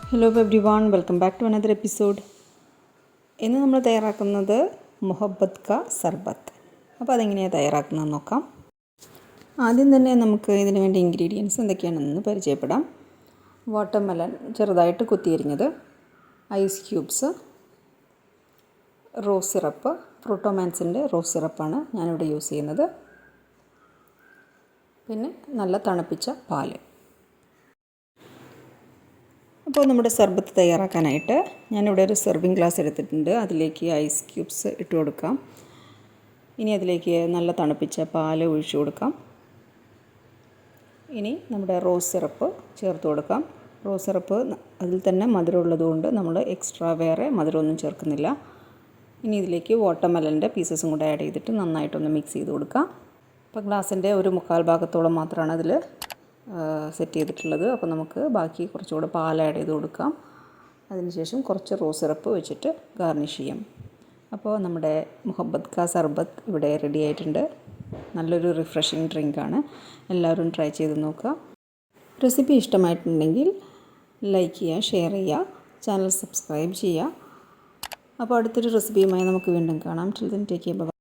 Hello everyone, welcome back to another episode. ഇന്ന് നമ്മൾ തയ്യാറാക്കുന്നത് മൊഹബത്ത് കാ സർബത്ത്. അപ്പോൾ അതെങ്ങനെയാണ് തയ്യാറാക്കുന്നതെന്ന് നോക്കാം. ആദ്യം തന്നെ നമുക്ക് ഇതിന് വേണ്ടി ഇൻഗ്രീഡിയൻസ് എന്തൊക്കെയാണെന്ന് പരിചയപ്പെടാം. വാട്ടർമെലൺ ചെറുതായിട്ട് കുത്തിയരിഞ്ഞത്, ഐസ് ക്യൂബ്സ്, റോസ് സിറപ്പ്, ഫ്രൂട്ടോമാൻസിൻ്റെ റോസ് സിറപ്പാണ് ഞാനിവിടെ യൂസ് ചെയ്യുന്നത്, പിന്നെ നല്ല തണുപ്പിച്ച പാല്. അപ്പോൾ നമ്മുടെ സർബത്ത് തയ്യാറാക്കാനായിട്ട് ഞാനിവിടെ ഒരു സെർവിങ് ഗ്ലാസ് എടുത്തിട്ടുണ്ട്. അതിലേക്ക് ഐസ് ക്യൂബ്സ് ഇട്ട് കൊടുക്കാം. ഇനി അതിലേക്ക് നല്ല തണുപ്പിച്ച പാല് ഒഴിച്ചു കൊടുക്കാം. ഇനി നമ്മുടെ റോസ് സിറപ്പ് ചേർത്ത് കൊടുക്കാം. റോസ് സിറപ്പ് അതിൽ തന്നെ മധുരം ഉള്ളതുകൊണ്ട് നമ്മൾ എക്സ്ട്രാ വേറെ മധുരമൊന്നും ചേർക്കുന്നില്ല. ഇനി ഇതിലേക്ക് വാട്ടർമെലൻ്റെ പീസസും കൂടെ ആഡ് ചെയ്തിട്ട് നന്നായിട്ടൊന്ന് മിക്സ് ചെയ്ത് കൊടുക്കാം. അപ്പോൾ ഗ്ലാസിൻ്റെ ഒരു 1/4 ഭാഗത്തോളം മാത്രമാണ് അതിൽ സെറ്റ് ചെയ്തിട്ടുള്ളത്. അപ്പോൾ നമുക്ക് ബാക്കി കുറച്ചുകൂടെ പാൽ ആഡ് ചെയ്ത് കൊടുക്കാം. അതിനുശേഷം കുറച്ച് റോസ് സിറപ്പ് വെച്ചിട്ട് ഗാർണിഷ് ചെയ്യാം. അപ്പോൾ നമ്മുടെ മൊഹബത്ത് കാ സർബത്ത് ഇവിടെ റെഡി ആയിട്ടുണ്ട്. നല്ലൊരു റിഫ്രഷിങ് ഡ്രിങ്കാണ്. എല്ലാവരും ട്രൈ ചെയ്ത് നോക്കുക. റെസിപ്പി ഇഷ്ടമായിട്ടുണ്ടെങ്കിൽ ലൈക്ക് ചെയ്യുക, ഷെയർ ചെയ്യുക, ചാനൽ സബ്സ്ക്രൈബ് ചെയ്യുക. അപ്പോൾ അടുത്തൊരു റെസിപ്പിയുമായി നമുക്ക് വീണ്ടും കാണാം. Till then take care. By.